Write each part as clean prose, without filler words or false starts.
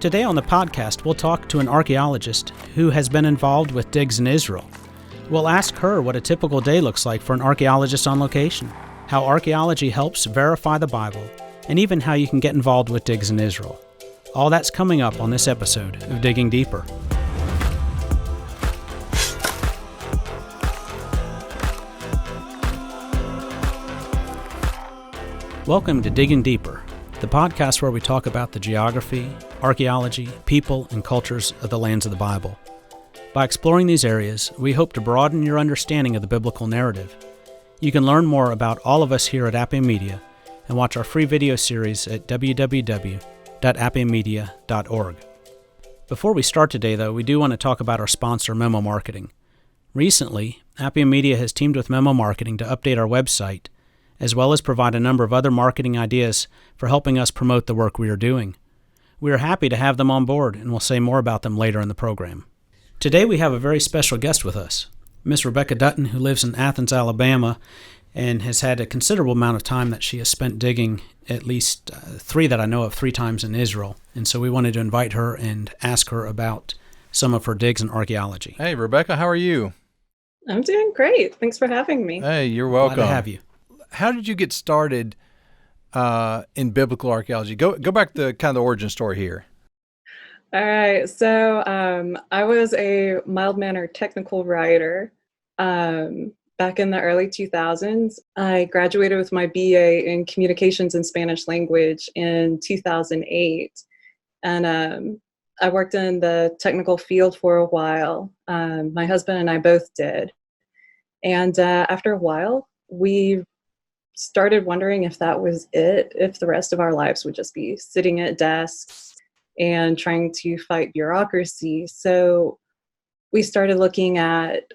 Today on the podcast, we'll talk to an archaeologist who has been involved with digs in Israel. We'll ask her what a typical day looks like for an archaeologist on location, how archaeology helps verify the Bible, and even how you can get involved with digs in Israel. All that's coming up on this episode of Digging Deeper. Welcome to Digging Deeper, the podcast where we talk about the geography, archaeology, people, and cultures of the lands of the Bible. By exploring these areas, we hope to broaden your understanding of the biblical narrative. You can learn more about all of us here at Appian Media and watch our free video series at www.appianmedia.org. Before we start today, though, we do want to talk about our sponsor, Memo Marketing. Recently, Appian Media has teamed with Memo Marketing to update our website, as well as provide a number of other marketing ideas for helping us promote the work we are doing. We are happy to have them on board, and we'll say more about them later in the program. Today we have a very special guest with us, Miss Rebekah Dutton, who lives in Athens, Alabama, and has had a considerable amount of time that she has spent digging, at least three that I know of, 3 times in Israel. And so we wanted to invite her and ask her about some of her digs in archaeology. Hey, Rebekah, how are you? I'm doing great. Thanks for having me. Hey, you're welcome. Glad to have you. How did you get started in biblical archaeology? Go back to kind of the origin story here. All right. So I was a mild-mannered technical writer back in the early 2000s. I graduated with my BA in Communications and Spanish Language in 2008. And I worked in the technical field for a while. My husband and I both did. And after a while, we started wondering if that was it, if the rest of our lives would just be sitting at desks and trying to fight bureaucracy. So we started looking at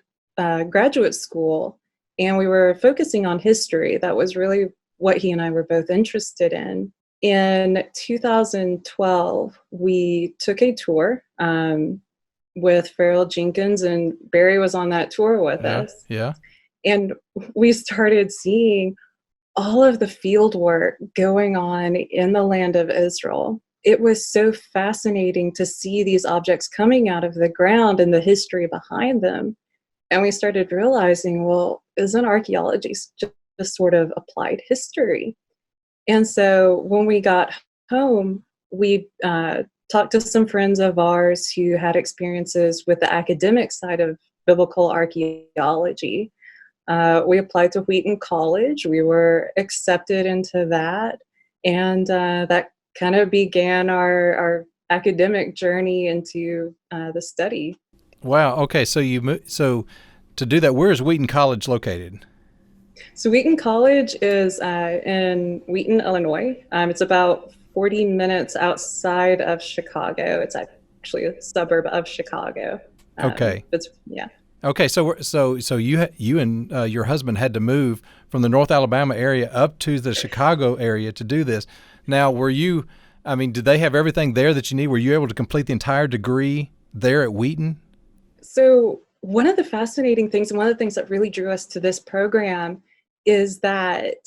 graduate school, and we were focusing on history. That was really what he and I were both interested in. In 2012, we took a tour with Farrell Jenkins, and Barry was on that tour with us. Yeah. And we started seeing all of the field work going on in the land of Israel. It was so fascinating to see these objects coming out of the ground and the history behind them. And we started realizing, well, isn't archaeology just sort of applied history? And so when we got home, we talked to some friends of ours who had experiences with the academic side of biblical archaeology. We applied to Wheaton College. We were accepted into that, and that kind of began our academic journey into the study. Wow. Okay. So so to do that, where is Wheaton College located? So Wheaton College is in Wheaton, Illinois. It's about 40 minutes outside of Chicago. It's actually a suburb of Chicago. Okay. Yeah. Okay, so you and your husband had to move from the North Alabama area up to the Chicago area to do this. Now, did they have everything there that you need? Were you able to complete the entire degree there at Wheaton? So one of the fascinating things, and one of the things that really drew us to this program, is that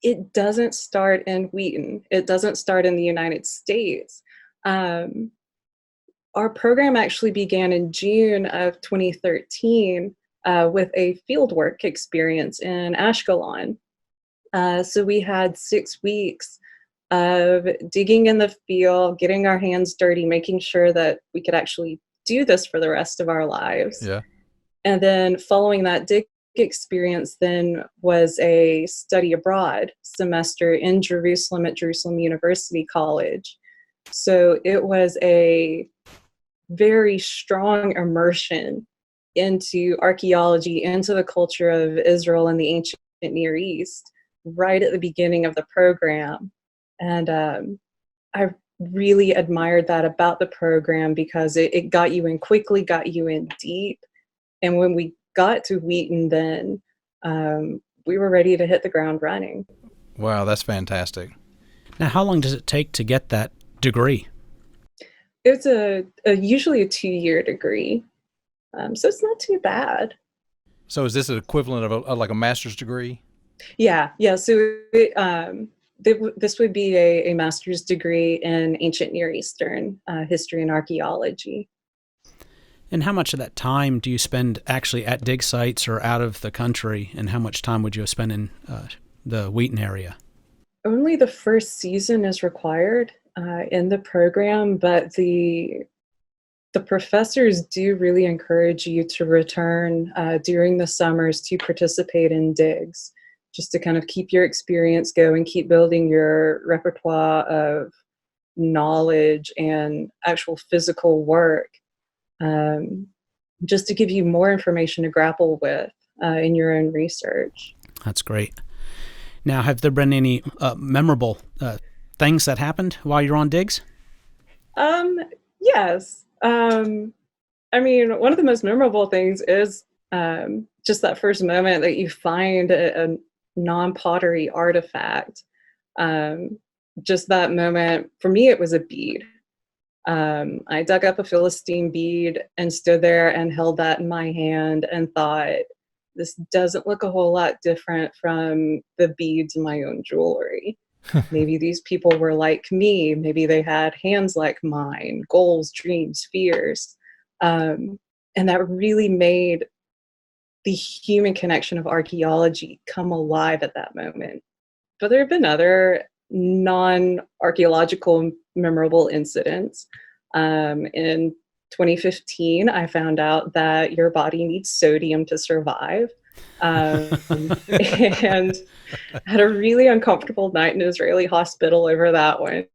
it doesn't start in Wheaton. It doesn't start in the United States. Our program actually began in June of 2013 with a fieldwork experience in Ashkelon. So we had 6 weeks of digging in the field, getting our hands dirty, making sure that we could actually do this for the rest of our lives. Yeah. And then following that dig experience then was a study abroad semester in Jerusalem at Jerusalem University College. So it was a very strong immersion into archaeology, into the culture of Israel and the ancient Near East, right at the beginning of the program. And I really admired that about the program because it got you in quickly, got you in deep. And when we got to Wheaton then, we were ready to hit the ground running. Wow, that's fantastic. Now, how long does it take to get that degree? It's usually a 2-year degree, so it's not too bad. So is this an equivalent of like a master's degree? Yeah. So This would be a master's degree in ancient Near Eastern history and archaeology. And how much of that time do you spend actually at dig sites or out of the country, and how much time would you spend in the Wheaton area? Only the first season is required in the program, but the professors do really encourage you to return during the summers to participate in digs, just to kind of keep your experience going, keep building your repertoire of knowledge and actual physical work, just to give you more information to grapple with in your own research. That's great. Now, have there been any memorable things that happened while you're on digs? Yes. I mean, one of the most memorable things is just that first moment that you find a non-pottery artifact. Just that moment, for me, it was a bead. I dug up a Philistine bead and stood there and held that in my hand and thought, this doesn't look a whole lot different from the beads in my own jewelry. Maybe these people were like me. Maybe they had hands like mine, goals, dreams, fears. And that really made the human connection of archaeology come alive at that moment. But there have been other non-archaeological memorable incidents. In 2015, I found out that your body needs sodium to survive. And had a really uncomfortable night in an Israeli hospital over that one.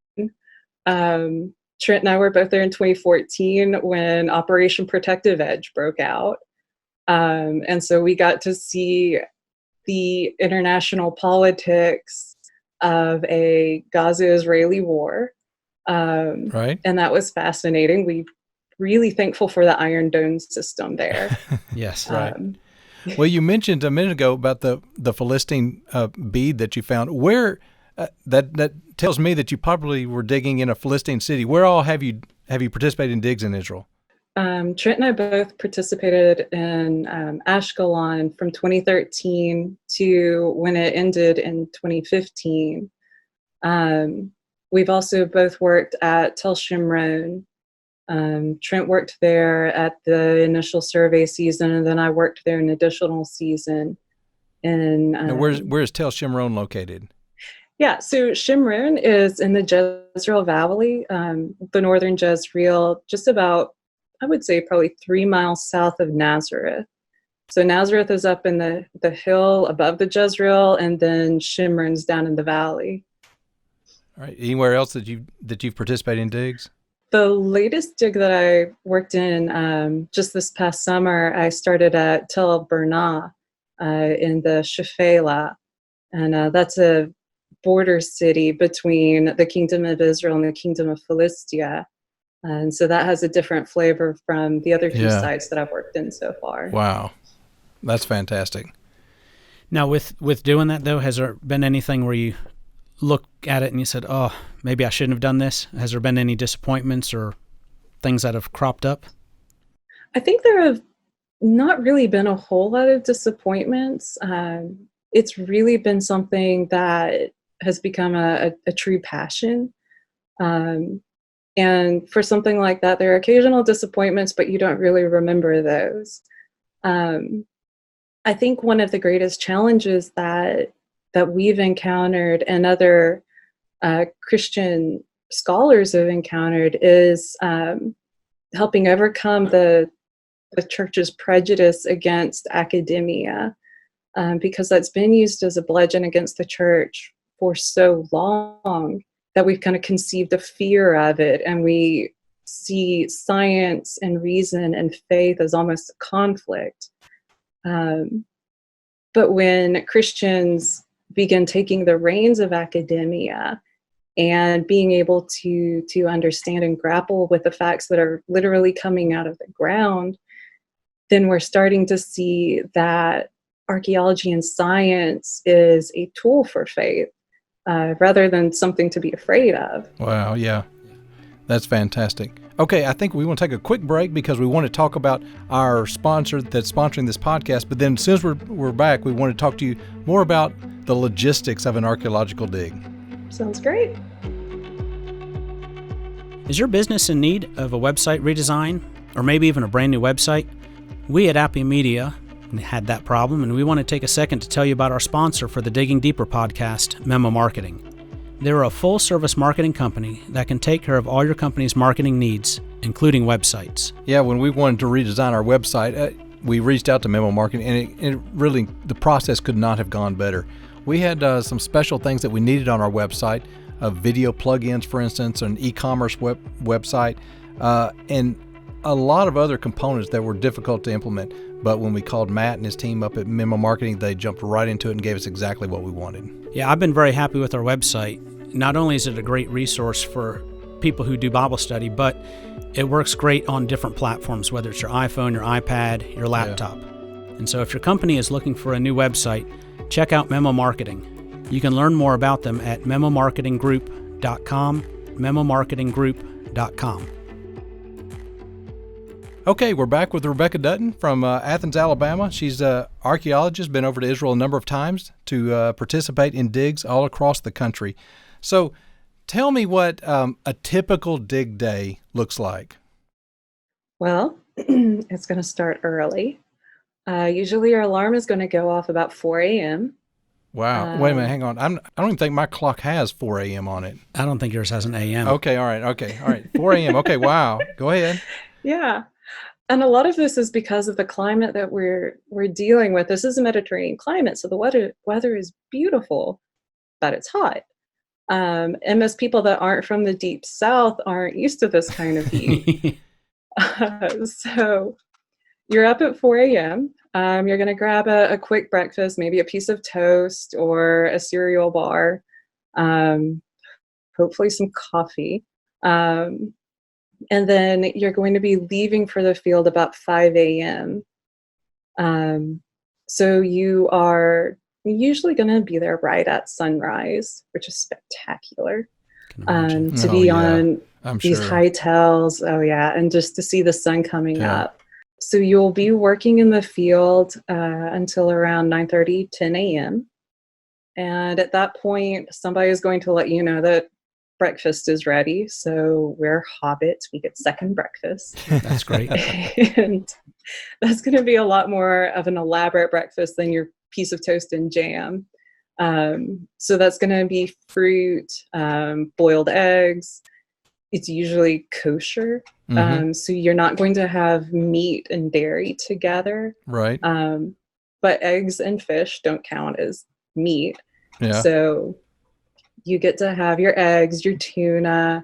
Trent and I were both there in 2014 when Operation Protective Edge broke out. And so we got to see the international politics of a Gaza-Israeli war. Right. And that was fascinating. We really thankful for the Iron Dome system there. Yes. Right. Well, you mentioned a minute ago about the Philistine bead that you found. Where that tells me that you probably were digging in a Philistine city. Where all have you participated in digs in Israel? Trent and I both participated in Ashkelon from 2013 to when it ended in 2015. We've also both worked at Tel Shimron. Trent worked there at the initial survey season, and then I worked there an additional season. And now, where's Tel Shimron located? Yeah, so Shimron is in the Jezreel Valley, the northern Jezreel, just about, I would say, probably 3 miles south of Nazareth. So Nazareth is up in the hill above the Jezreel, and then Shimron's down in the valley. All right. Anywhere else that you've participated in digs? The latest dig that I worked in just this past summer, I started at Tel Bernah in the Shephelah, and that's a border city between the Kingdom of Israel and the Kingdom of Philistia. And so that has a different flavor from the other two sites that I've worked in so far. Wow. That's fantastic. Now, with doing that, though, has there been anything where you look at it and you said, oh, maybe I shouldn't have done this? Has there been any disappointments or things that have cropped up? I think there have not really been a whole lot of disappointments. It's really been something that has become a true passion. And for something like that, there are occasional disappointments, but you don't really remember those. I think one of the greatest challenges that we've encountered and other Christian scholars have encountered is helping overcome the church's prejudice against academia, because that's been used as a bludgeon against the church for so long that we've kind of conceived a fear of it, and we see science and reason and faith as almost a conflict. But when Christians begin taking the reins of academia and being able to understand and grapple with the facts that are literally coming out of the ground, then we're starting to see that archaeology and science is a tool for faith, rather than something to be afraid of. Wow, yeah. That's fantastic. Okay, I think we want to take a quick break because we want to talk about our sponsor that's sponsoring this podcast. But then as soon as we're back, we want to talk to you more about the logistics of an archaeological dig. Sounds great. Is your business in need of a website redesign, or maybe even a brand new website? We at Appian Media had that problem, and we want to take a second to tell you about our sponsor for the Digging Deeper podcast, Memo Marketing. They're a full-service marketing company that can take care of all your company's marketing needs, including websites. Yeah, when we wanted to redesign our website, we reached out to Memo Marketing, and it really, the process could not have gone better. We had some special things that we needed on our website, video plugins, for instance, an e-commerce website, and a lot of other components that were difficult to implement. But when we called Matt and his team up at Memo Marketing, they jumped right into it and gave us exactly what we wanted. Yeah, I've been very happy with our website. Not only is it a great resource for people who do Bible study, but it works great on different platforms, whether it's your iPhone, your iPad, your laptop. Yeah. And so if your company is looking for a new website, check out Memo Marketing. You can learn more about them at memomarketinggroup.com, memomarketinggroup.com. Okay, we're back with Rebekah Dutton from Athens, Alabama. She's an archaeologist, been over to Israel a number of times to participate in digs all across the country. So tell me what a typical dig day looks like. Well, it's going to start early. Usually our alarm is going to go off about 4 a.m. Wow. Wait a minute, hang on. I don't even think my clock has 4 a.m. on it. I don't think yours has an a.m. Okay, all right. 4 a.m. Okay, wow. Go ahead. Yeah. And a lot of this is because of the climate that we're dealing with. This is a Mediterranean climate, so the weather is beautiful, but it's hot. And most people that aren't from the deep south aren't used to this kind of heat. So you're up at 4 a.m. You're going to grab a quick breakfast, maybe a piece of toast or a cereal bar, hopefully some coffee. And then you're going to be leaving for the field about 5 a.m. So you are usually going to be there right at sunrise, which is spectacular. To be on these high tells, and just to see the sun coming up. So you'll be working in the field until around 9:30, 10 a.m. And at that point, somebody is going to let you know that breakfast is ready. So we're hobbits. We get second breakfast. That's great. And that's going to be a lot more of an elaborate breakfast than your piece of toast and jam. So that's going to be fruit, boiled eggs. It's usually kosher. So you're not going to have meat and dairy together. Right. But eggs and fish don't count as meat. Yeah. So you get to have your eggs, your tuna.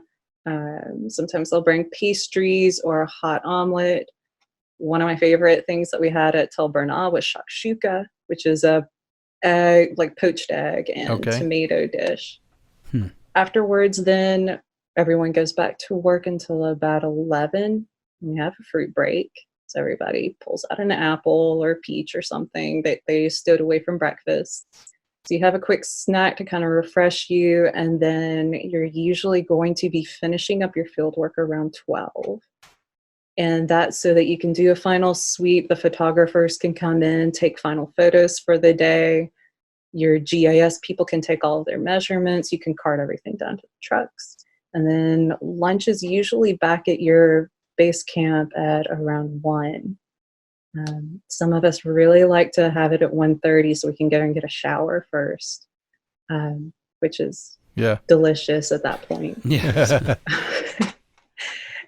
Sometimes they'll bring pastries or a hot omelet. One of my favorite things that we had at Tel Bernal was shakshuka, which is a egg, like poached egg and tomato dish. Afterwards, then everyone goes back to work until about 11. We have a fruit break. So everybody pulls out an apple or peach or something that they stowed away from breakfast. So you have a quick snack to kind of refresh you, and then you're usually going to be finishing up your field work around 12. And that's so that you can do a final sweep. The photographers can come in, take final photos for the day. Your GIS people can take all of their measurements. You can cart everything down to the trucks. And then lunch is usually back at your base camp at around 1. Some of us really like to have it at 1:30 so we can go and get a shower first, which is delicious at that point. Yeah.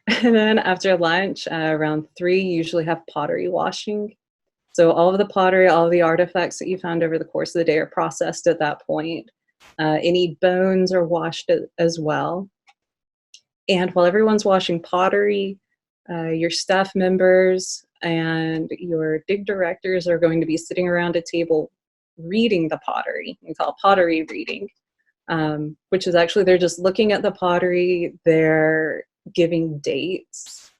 And then after lunch, around 3, you usually have pottery washing. So all of the pottery, all of the artifacts that you found over the course of the day are processed at that point. Any bones are washed as well. And while everyone's washing pottery, your staff members and your dig directors are going to be sitting around a table reading the pottery. We call it pottery reading, which is actually they're just looking at the pottery. They're giving dates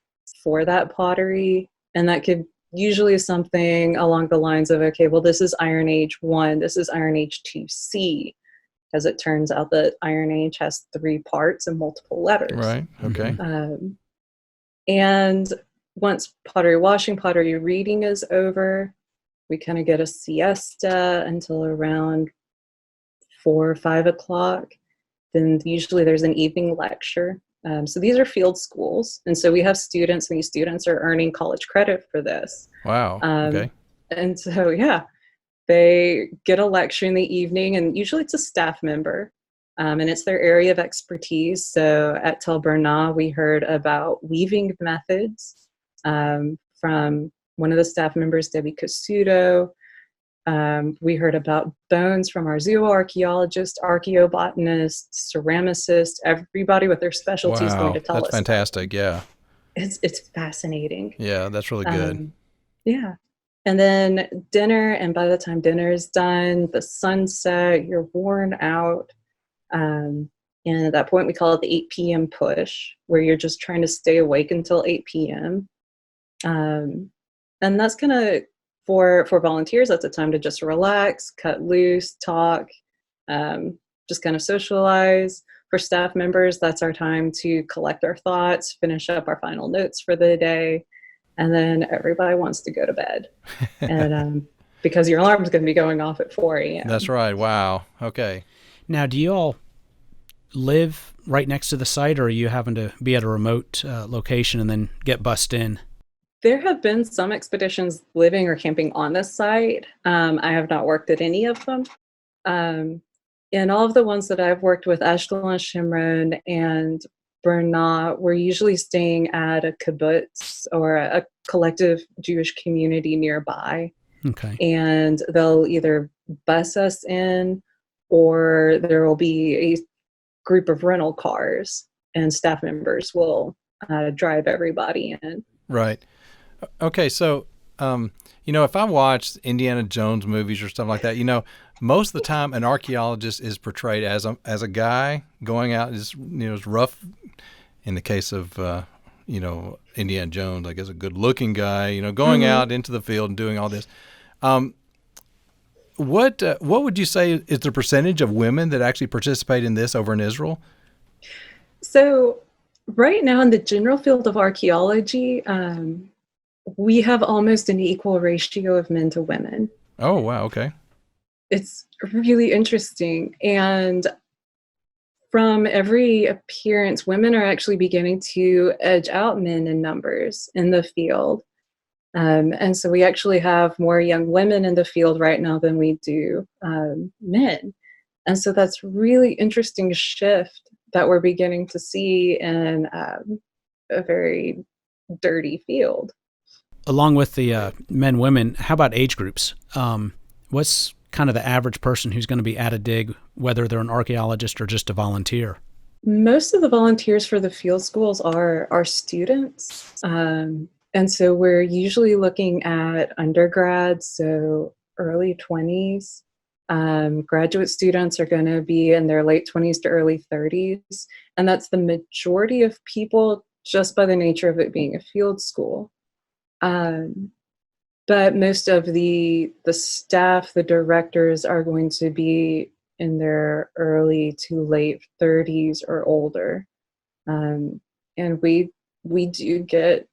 for that pottery, and that could usually something along the lines of, okay, well, this is Iron Age 1, this is Iron Age 2C, because it turns out that Iron Age has 3 parts and multiple letters. Right, okay. And once pottery washing, pottery reading is over, we kind of get a siesta until around 4 or 5 o'clock. then usually there's an evening lecture. So these are field schools. And so we have students, and these students are earning college credit for this. Wow. Okay. And so, yeah, they get a lecture in the evening, and usually it's a staff member, and it's their area of expertise. So at Tel Bernat, we heard about weaving methods from one of the staff members, Debbie Casuto. We heard about bones from our zooarchaeologist, archaeobotanist, ceramicist, everybody with their specialties going to tell us. That's fantastic. Yeah. It's fascinating. Yeah, that's really good. Yeah. And then dinner, and by the time dinner is done, the sunset, you're worn out. And at that point, we call it the 8 p.m. push, where you're just trying to stay awake until 8 p.m. And that's kind of, for volunteers, that's a time to just relax, cut loose, talk, just kind of socialize. For staff members, that's our time to collect our thoughts, finish up our final notes for the day, and then everybody wants to go to bed. And because your alarm is going to be going off at 4 a.m. That's right. Wow. Okay. Now, do you all live right next to the site, or are you having to be at a remote location and then get bussed in? There have been some expeditions living or camping on this site. I have not worked at any of them. And all of the ones that I've worked with, Ashkelon, Shimron, and Bernat, we're usually staying at a kibbutz or a collective Jewish community nearby. Okay. And they'll either bus us in, or there will be a group of rental cars, and staff members will drive everybody in. Right. Okay, so, if I watch Indiana Jones movies or stuff like that, most of the time an archaeologist is portrayed as a guy going out, is rough. In the case of, Indiana Jones, I guess a good-looking guy, going out into the field and doing all this. What would you say is the percentage of women that actually participate in this over in Israel? So right now in the general field of archaeology, we have almost an equal ratio of men to women. Oh, wow. Okay. It's really interesting. And from every appearance, women are actually beginning to edge out men in numbers in the field. And so we actually have more young women in the field right now than we do men. And so that's really interesting shift that we're beginning to see in a very dirty field. Along with the men, women, how about age groups? What's kind of the average person who's going to be at a dig, whether they're an archaeologist or just a volunteer? Most of the volunteers for the field schools are students. And so we're usually looking at undergrads, so early 20s. Graduate students are going to be in their late 20s to early 30s. And that's the majority of people, just by the nature of it being a field school. But most of the staff, the directors, are going to be in their early to late 30s or older. And we do get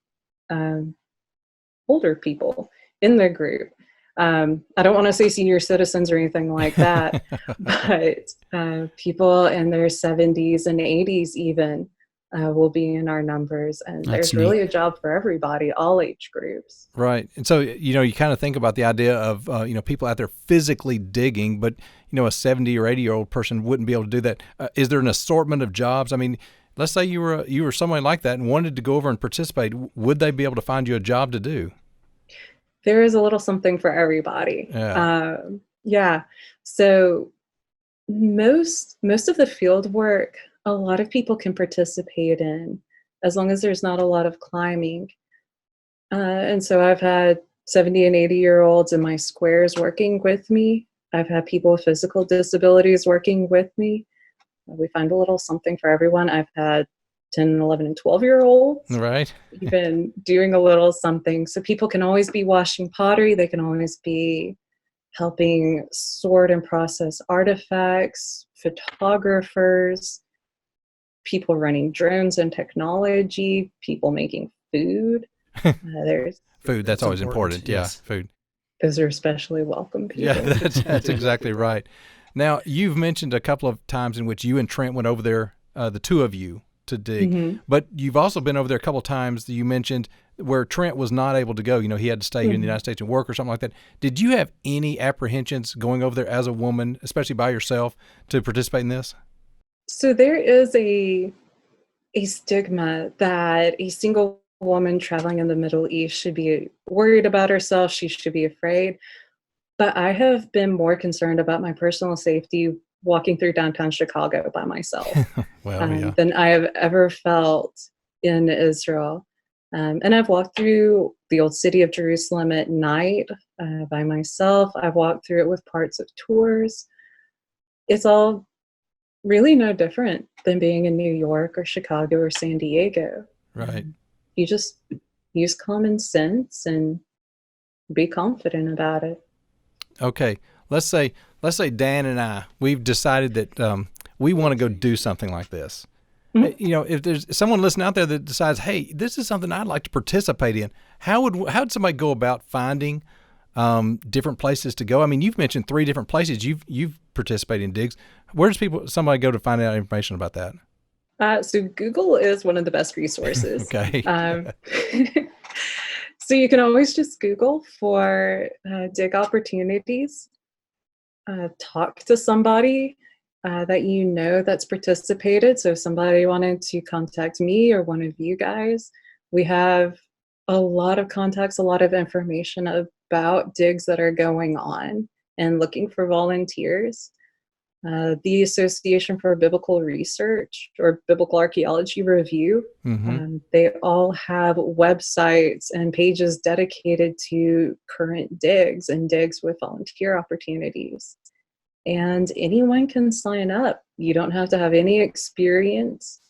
older people in the group. I don't want to say senior citizens or anything like that, but people in their 70s and 80s even will be in our numbers. And there's really a job for everybody, all age groups. Right. And so, you kind of think about the idea of, people out there physically digging, but, a 70 or 80-year-old person wouldn't be able to do that. Is there an assortment of jobs? I mean, let's say you were someone like that and wanted to go over and participate. Would they be able to find you a job to do? There is a little something for everybody. Yeah. So most of the field work, a lot of people can participate in, as long as there's not a lot of climbing. And so I've had 70 and 80-year-olds in my squares working with me. I've had people with physical disabilities working with me. We find a little something for everyone. I've had 10, 11, and 12-year-olds. Right. Even doing a little something. So people can always be washing pottery. They can always be helping sort and process artifacts, photographers, people running drones and technology, people making food. There's food. That's always important. Yes. Yeah, food. Those are especially welcome people. Yeah, that's exactly right. Now, you've mentioned a couple of times in which you and Trent went over there, the two of you, to dig. But you've also been over there a couple of times that you mentioned where Trent was not able to go. He had to stay here in the United States and work or something like that. Did you have any apprehensions going over there as a woman, especially by yourself, to participate in this? So there is a stigma that a single woman traveling in the Middle East should be worried about herself. She should be afraid. But I have been more concerned about my personal safety walking through downtown Chicago by myself than I have ever felt in Israel. And I've walked through the old city of Jerusalem at night by myself. I've walked through it with parts of tours. It's all really no different than being in New York or Chicago or San Diego. Right. You just use common sense and be confident about it. Okay. Let's say Dan and I, we've decided that we want to go do something like this. If there's someone listening out there that decides, hey, this is something I'd like to participate in, how'd somebody go about finding different places to go? I mean, you've mentioned 3 different places you've participated in digs. Where does somebody go to find out information about that? So Google is one of the best resources. Okay. So you can always just Google for dig opportunities. Talk to somebody that that's participated. So if somebody wanted to contact me or one of you guys, we have a lot of contacts, a lot of information about digs that are going on and looking for volunteers. The Association for Biblical Research or Biblical Archaeology Review, they all have websites and pages dedicated to current digs and digs with volunteer opportunities. And anyone can sign up. You don't have to have any experience.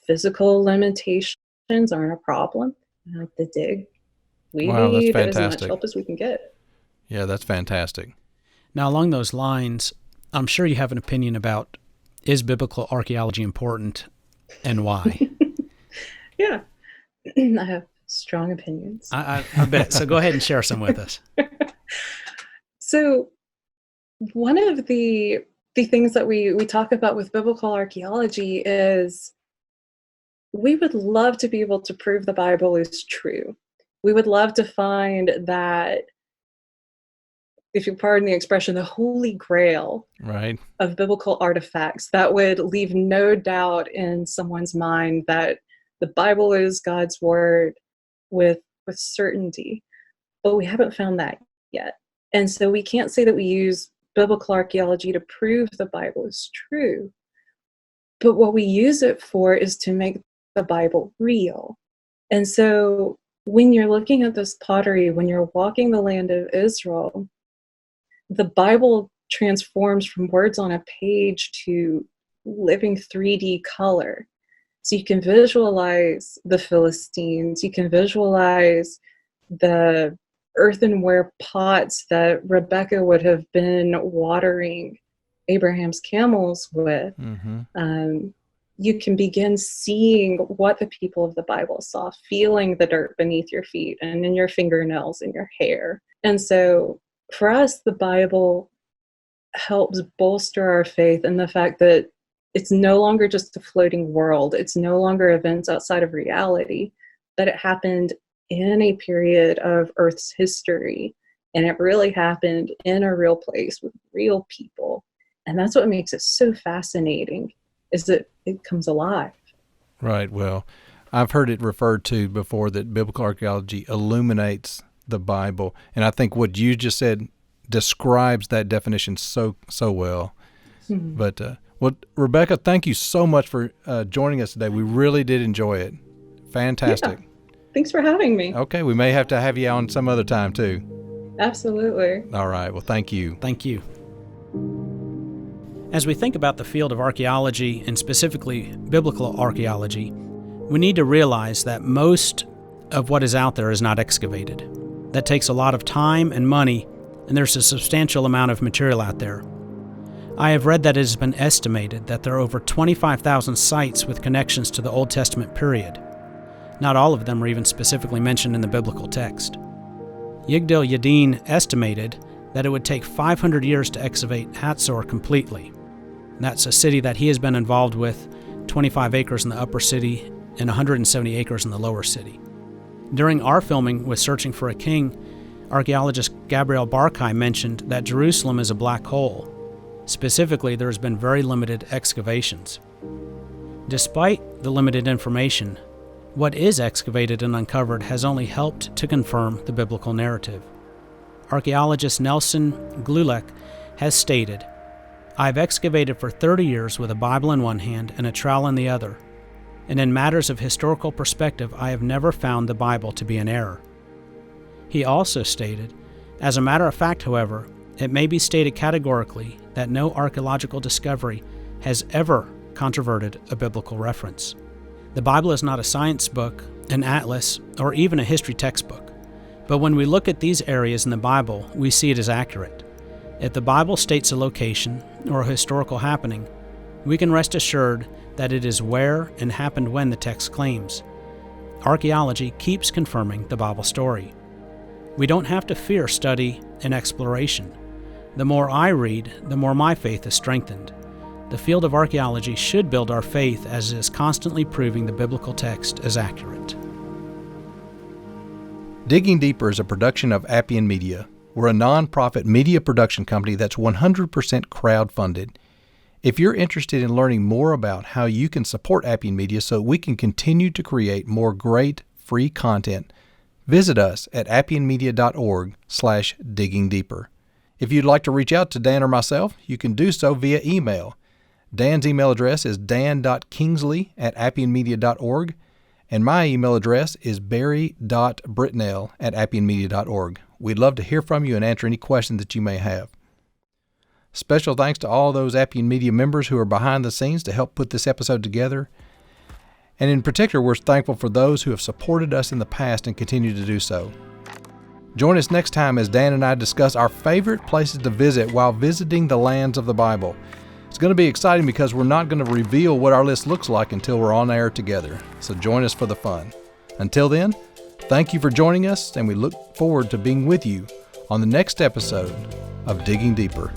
Physical limitations aren't a problem at the dig. We need as much help as we can get. Yeah, that's fantastic. Now, along those lines, I'm sure you have an opinion about, is biblical archaeology important and why? Yeah, I have strong opinions. I bet. So go ahead and share some with us. So one of the things that we talk about with biblical archaeology is we would love to be able to prove the Bible is true. We would love to find that, if you pardon the expression, the holy grail of biblical artifacts that would leave no doubt in someone's mind that the Bible is God's word with certainty. But we haven't found that yet. And so we can't say that we use biblical archaeology to prove the Bible is true. But what we use it for is to make the Bible real. And so when you're looking at this pottery, when you're walking the land of Israel, the Bible transforms from words on a page to living 3D color. So you can visualize the Philistines, you can visualize the earthenware pots that Rebekah would have been watering Abraham's camels with. You can begin seeing what the people of the Bible saw, feeling the dirt beneath your feet and in your fingernails and your hair. And so for us, the Bible helps bolster our faith in the fact that it's no longer just a floating world. It's no longer events outside of reality, that it happened in a period of Earth's history. And it really happened in a real place with real people. And that's what makes it so fascinating, is that it comes alive. Right. Well, I've heard it referred to before that biblical archaeology illuminates the Bible. And I think what you just said describes that definition so well. But Rebekah, thank you so much for joining us today. We really did enjoy it. Fantastic. Yeah. Thanks for having me. Okay, we may have to have you on some other time too. Absolutely. All right. Well, thank you. Thank you. As we think about the field of archaeology, and specifically biblical archaeology, we need to realize that most of what is out there is not excavated. That takes a lot of time and money, and there's a substantial amount of material out there. I have read that it has been estimated that there are over 25,000 sites with connections to the Old Testament period. Not all of them are even specifically mentioned in the biblical text. Yigdal Yadin estimated that it would take 500 years to excavate Hatzor completely. That's a city that he has been involved with, 25 acres in the upper city and 170 acres in the lower city. During our filming with Searching for a King, archaeologist Gabriel Barkay mentioned that Jerusalem is a black hole. Specifically, there has been very limited excavations. Despite the limited information, what is excavated and uncovered has only helped to confirm the biblical narrative. Archaeologist Nelson Glulek has stated, "I've excavated for 30 years with a Bible in one hand and a trowel in the other, and in matters of historical perspective, I have never found the Bible to be in error." He also stated, "As a matter of fact, however, it may be stated categorically that no archaeological discovery has ever controverted a biblical reference. The Bible is not a science book, an atlas, or even a history textbook. But when we look at these areas in the Bible, we see it as accurate. If the Bible states a location or a historical happening, we can rest assured that it is where and happened when the text claims. Archaeology keeps confirming the Bible story. We don't have to fear study and exploration. The more I read, the more my faith is strengthened. The field of archaeology should build our faith as it is constantly proving the biblical text as accurate." Digging Deeper is a production of Appian Media. We're a non-profit media production company that's 100% crowd-funded. If you're interested in learning more about how you can support Appian Media so we can continue to create more great free content, visit us at appianmedia.org/diggingdeeper. If you'd like to reach out to Dan or myself, you can do so via email. Dan's email address is dan.kingsley@appianmedia.org, and my email address is barry.britnell@appianmedia.org. We'd love to hear from you and answer any questions that you may have. Special thanks to all those Appian Media members who are behind the scenes to help put this episode together. And in particular, we're thankful for those who have supported us in the past and continue to do so. Join us next time as Dan and I discuss our favorite places to visit while visiting the lands of the Bible. It's going to be exciting because we're not going to reveal what our list looks like until we're on air together. So join us for the fun. Until then, thank you for joining us, and we look forward to being with you on the next episode of Digging Deeper.